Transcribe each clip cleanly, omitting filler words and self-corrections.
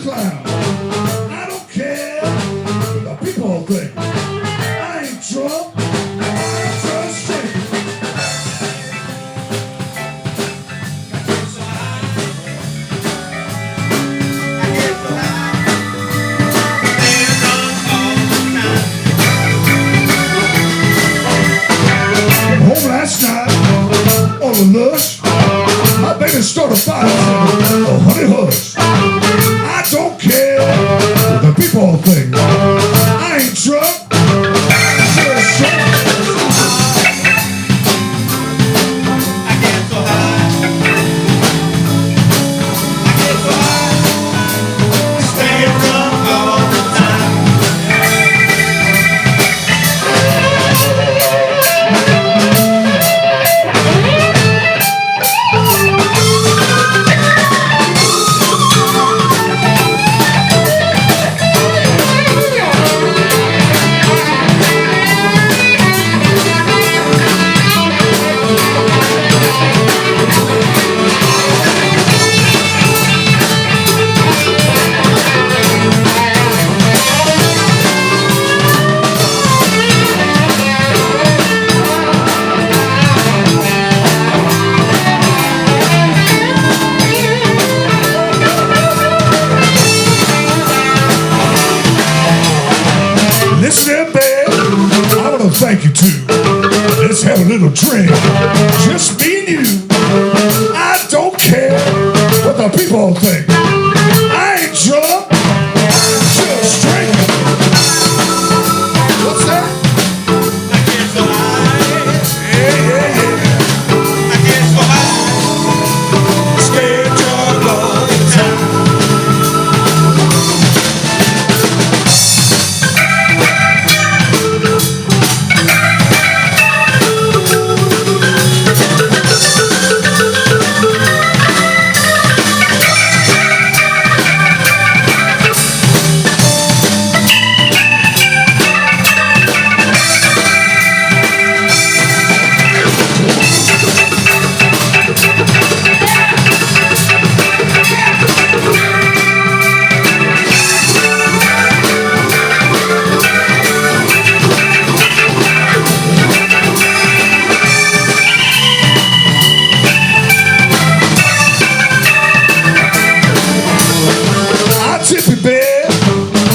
clown. I don't care what the people think. I ain't drunk, I'm just straight. Home last night on the lush. My baby started fire, oh honey hush. I don't care what the people think. I ain't drunk, just drunk. I get so high. I get so high. Stay drunk all the time. Listen, babe, I wanna thank you too. Let's have a little drink, just me and you. I don't care what the people think. I ain't drunk, just drink. What's that? I get so high. Yeah. I get so high. Stay drunk all the time.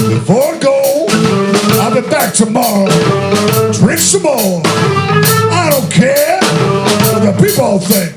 Before I go, I'll be back tomorrow. Drink some more. I don't care what the people think.